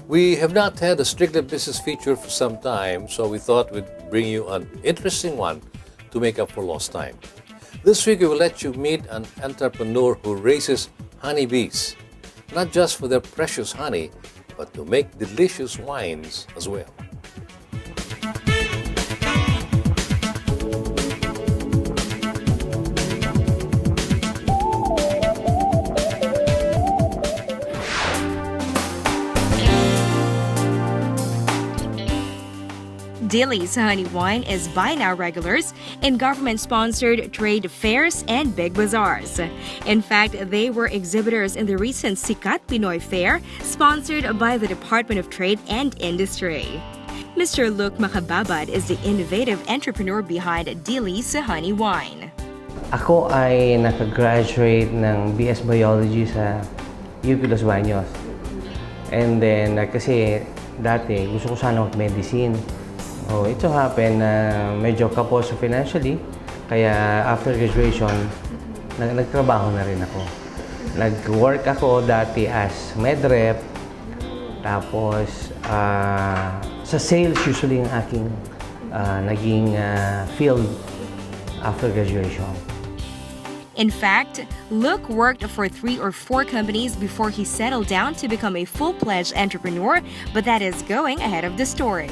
We have not had a strictly business feature for some time, so we thought we'd bring you an interesting one to make up for lost time. This week, we will let you meet an entrepreneur who raises honeybees, not just for their precious honey, but to make delicious wines as well. DIELLE'S honey wine is buy now regulars in government-sponsored trade fairs and big bazaars. In fact, they were exhibitors in the recent Sikat Pinoy Fair, sponsored by the Department of Trade and Industry. Mr. Luke Makababad is the innovative entrepreneur behind DIELLE'S honey wine. Ako ay nakagraduate ng BS Biology sa UP Los Baños. And then, kasi dati gusto ko sana mag-medicine. Oh, it so happened na medyo kapos financially, kaya after graduation, nagtrabaho na rin ako. Nag-work ako dati as med rep, tapos sa sales usually ang aking naging field after graduation. In fact, Luke worked for 3 or 4 companies before he settled down to become a full-fledged entrepreneur, but that is going ahead of the story.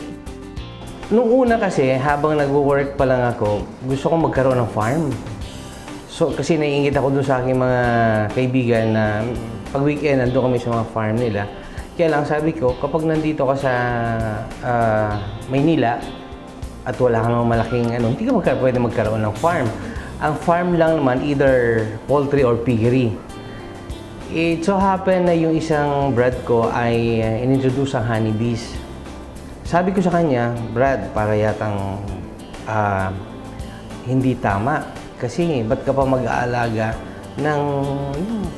Nung una kasi, habang nagwo-work pa lang ako, gusto ko magkaroon ng farm. So, kasi naiingit ako dun sa aking mga kaibigan na pag weekend, nandun kami sa mga farm nila. Kaya lang, sabi ko, kapag nandito ka sa Maynila at wala kang mga malaking hindi ka pwede magkaroon ng farm. Ang farm lang naman, either poultry or piggery. It so happen na yung isang brad ko ay inintroduce ang honeybees. Sabi ko sa kanya, Brad, para yatang hindi tama. Kasi ba't ka pa mag-aalaga ng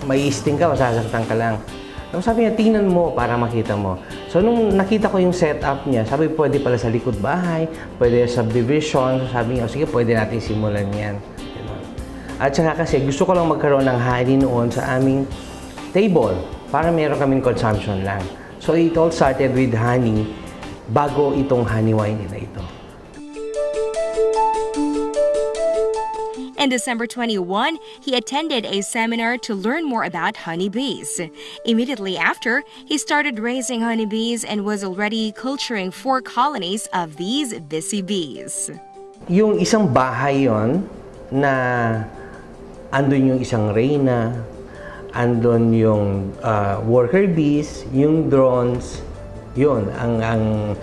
maisting ka, masasaktan ka lang. Tapos sabi niya, tingnan mo para makita mo. So nung nakita ko yung setup niya, sabi pwede pala sa likod bahay, pwede subdivision. So, sabi niya, sige, pwede natin simulan yan. At saka kasi gusto ko lang magkaroon ng honey noon sa aming table para meron kaming consumption lang. So it all started with honey bago itong honey wine nila ito. In December 21, he attended a seminar to learn more about honeybees. Immediately after, he started raising honeybees and was already culturing 4 colonies of these busy bees. Yung isang bahay yon na andun yung isang reyna, andun yung worker bees, yung drones, yun ang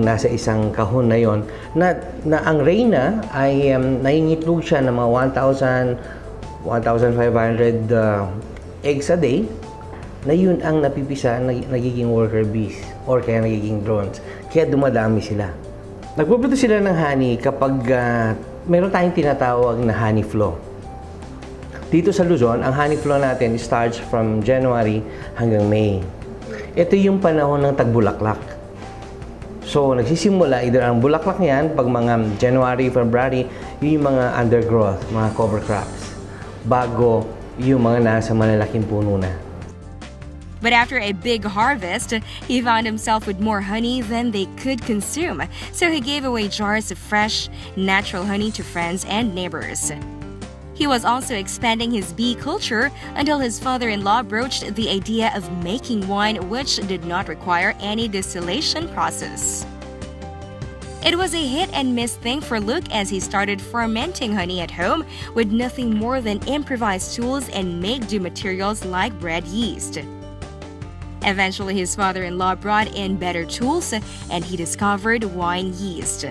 nasa isang kahon na yon na ang reyna ay nangingitlog siya ng mga 1,500 eggs a day, na yun ang napipisa nagiging worker bees or kaya nagiging drones, kaya dumadami sila. Nagpuproduce sila ng honey kapag meron tayong tinatawag na honey flow. Dito sa Luzon, ang honey flow natin starts from January hanggang May. Ito yung panahon ng tagbulaklak. So, nagsisimula, either ang bulaklak niyan, pag mga January, February, yun yung mga undergrowth, mga cover crops, bago yung mga nasa malalaking puno na. But after a big harvest, he found himself with more honey than they could consume. So he gave away jars of fresh, natural honey to friends and neighbors. He was also expanding his bee culture until his father-in-law broached the idea of making wine which did not require any distillation process. It was a hit-and-miss thing for Luke as he started fermenting honey at home with nothing more than improvised tools and make-do materials like bread yeast. Eventually, his father-in-law brought in better tools and he discovered wine yeast.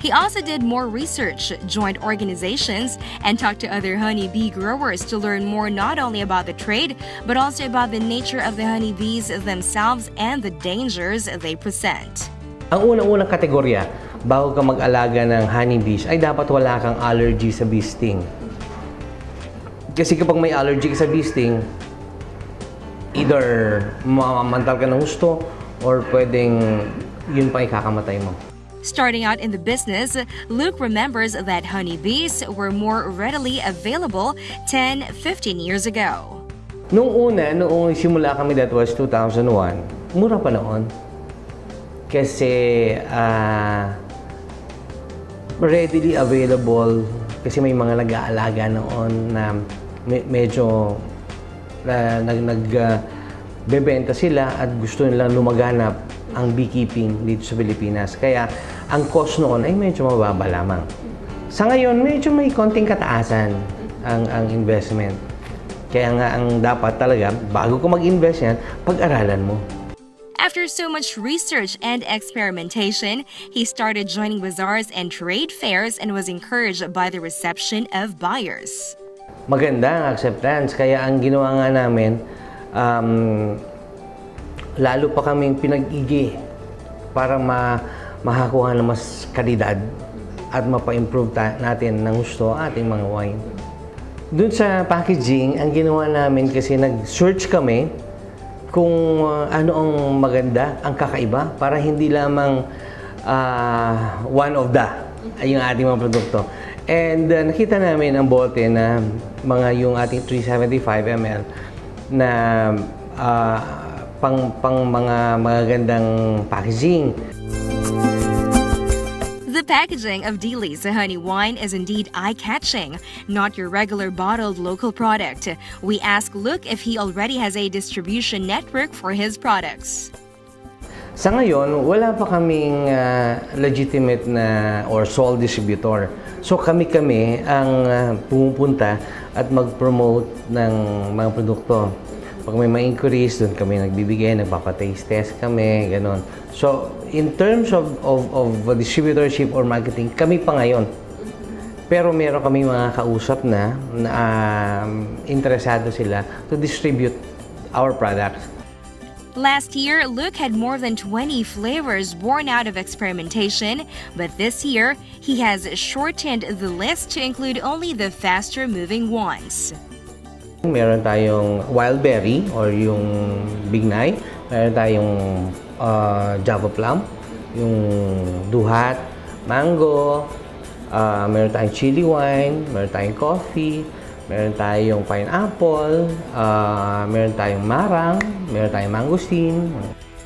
He also did more research, joined organizations, and talked to other honeybee growers to learn more not only about the trade, but also about the nature of the honeybees themselves and the dangers they present. Ang unang-unang kategorya, bago ka mag-alaga ng honeybees, ay dapat wala kang allergy sa bee sting. Kasi kapag may allergy ka sa bee sting, either mamamantal ka ng gusto or pwedeng yun pa ikakamatay mo. Starting out in the business, Luke remembers that honeybees were more readily available 10, 15 years ago. Noong simula kami, that was 2001, mura pa noon. Kasi readily available, kasi may mga nag-aalaga noon na medyo bebenta sila at gusto nilang lumaganap ang beekeeping dito sa Pilipinas. Kaya ang cost noon ay medyo mababa lamang. Sa ngayon, medyo may konting kataasan ang investment. Kaya nga ang dapat talaga, bago ko mag-invest yan, pag-aralan mo. After so much research and experimentation, he started joining bazaars and trade fairs and was encouraged by the reception of buyers. Maganda ang acceptance. Kaya ang ginawa nga namin, lalo pa kaming pinag-igi para makakuha ng mas kalidad at mapa-improve natin ng gusto ating mga wine. Doon sa packaging, ang ginawa namin kasi nag-search kami kung ano ang maganda, ang kakaiba, para hindi lamang one of the yung ating mga produkto. And nakita namin ang bote na yung ating 375 ml na pang mga magagandang packaging. The packaging of DIELLE'S honey wine is indeed eye-catching, not your regular bottled local product. We asked Luke if he already has a distribution network for his products. Sa ngayon, wala pa kaming legitimate na or sole distributor. So kami ang pumupunta at mag-promote ng mga produkto. Pag may mga inquiries, doon kami nagbibigay, nagpapa-taste test kami, gano'n. So, in terms of distributorship or marketing, kami pa ngayon. Pero meron kami mga kausap na interesado sila to distribute our products. Last year, Luke had more than 20 flavors born out of experimentation, but this year, he has shortened the list to include only the faster-moving ones. Meron tayong wild berry or yung bignay, meron tayong java plum, yung duhat, mango, meron tayong chili wine, meron tayong coffee, meron tayong pineapple, meron tayong marang, meron tayong mangosteen.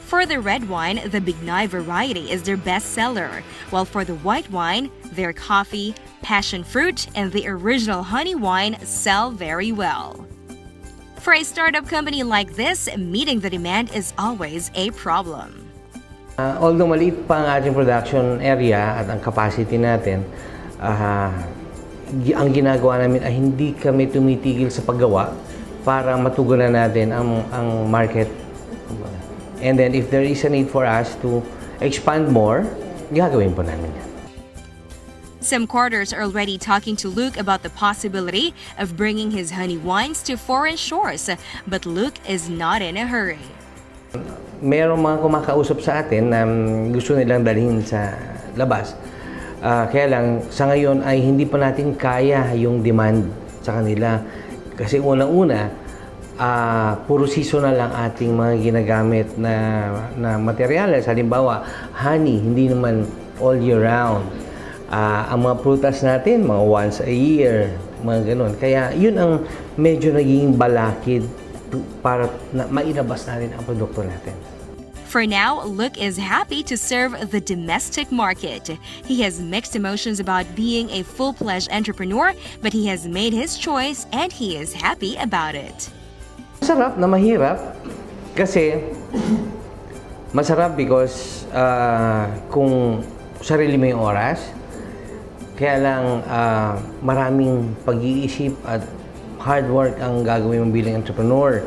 For the red wine, the Bignay variety is their best seller, while for the white wine, their coffee, passion fruit, and the original honey wine sell very well. For a startup company like this, meeting the demand is always a problem. Although maliit pa ang ating production area at ang capacity natin, ang ginagawa namin ay hindi kami tumitigil sa paggawa para matugunan natin ang market. And then if there is a need for us to expand more, gagawin po namin yan. Some quarters are already talking to Luke about the possibility of bringing his honey wines to foreign shores, but Luke is not in a hurry. Merong mga kumakausap sa atin na gusto nilang dalhin sa labas. Kaya lang, sa ngayon ay hindi pa natin kaya yung demand sa kanila. Kasi unang-una, puro seasonal lang ating mga ginagamit na materyales. Halimbawa, honey, hindi naman all year round. Ang mga prutas natin, mga once a year, mga ganun. Kaya yun ang medyo naging balakid para mailabas natin ang produkto natin. For now, Luke is happy to serve the domestic market. He has mixed emotions about being a full-fledged entrepreneur, but he has made his choice and he is happy about it. Masarap na mahirap kasi masarap because kung sarili mo yung oras, kaya lang maraming pag-iisip at hard work ang gagawin mong bilang entrepreneur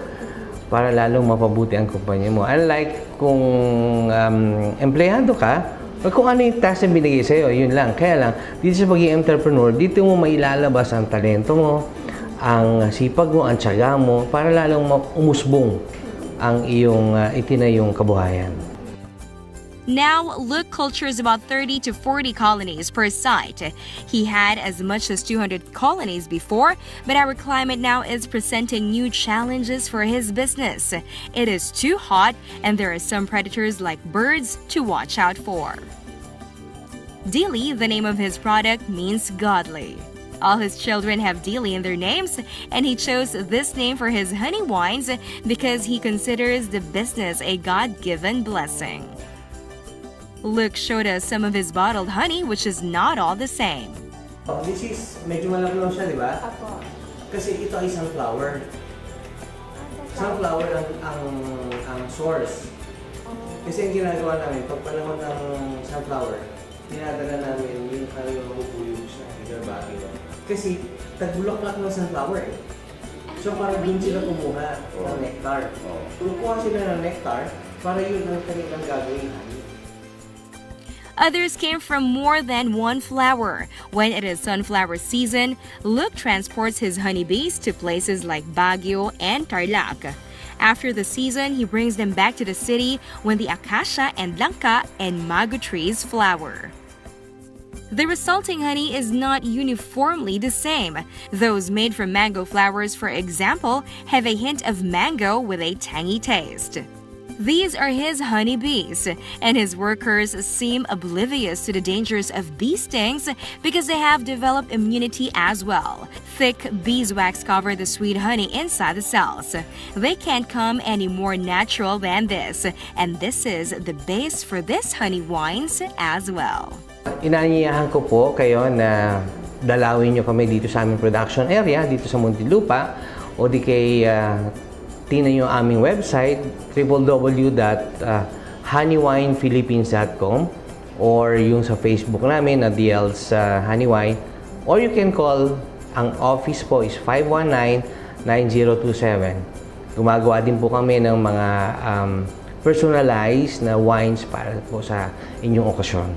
para lalong mapabuti ang kumpanya mo. Unlike kung empleyado ka, o kung ano yung task na binigay sa'yo, yun lang. Kaya lang, dito sa pagiging entrepreneur, dito mo mailalabas ang talento mo, ang sipag mo, ang tiyaga mo, para lalong umusbong ang iyong itinayong kabuhayan. Now, Luke cultures about 30 to 40 colonies per site. He had as much as 200 colonies before, but our climate now is presenting new challenges for his business. It is too hot, and there are some predators like birds to watch out for. DIELLE, the name of his product, means godly. All his children have Dealey in their names, and he chose this name for his honey wines because he considers the business a God-given blessing. Luke showed us some of his bottled honey, which is not all the same. This is, medyo malabnaw siya, di ba? Apo. Kasi ito ay sunflower. Sunflower ang source. Kasi ang ginagawa namin, pag panahon ng sunflower, dinadala namin yung kanilang mabubuyog sa Baguio. Kasi tagbulaklak ng sunflower eh. So parang doon sila kumuha ng nectar. Kumuha sila ng nectar para yun ang kanilang gagawin. Others came from more than one flower. When it is sunflower season, Luke transports his honeybees to places like Baguio and Tarlac. After the season, he brings them back to the city when the acacia and langka and mago trees flower. The resulting honey is not uniformly the same. Those made from mango flowers, for example, have a hint of mango with a tangy taste. These are his honeybees, and his workers seem oblivious to the dangers of bee stings because they have developed immunity as well. Thick beeswax cover the sweet honey inside the cells. They can't come any more natural than this, and this is the base for this honey wines as well. Inaanyayahan ko po kayo na dalawin nyo kami dito sa aming production area, dito sa Muntinlupa, o di kay tingnan nyo aming website, www.honeywinefilippines.com, or yung sa Facebook namin na DIELL'S Honeywine, or you can call, ang office po is 519-9027. Gumagawa din po kami ng mga personalized na wines para po sa inyong okasyon.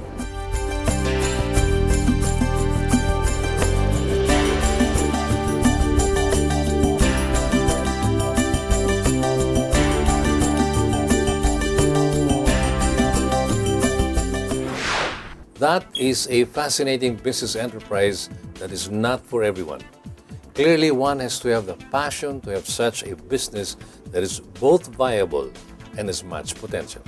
That is a fascinating business enterprise that is not for everyone. Clearly, one has to have the passion to have such a business that is both viable and has much potential.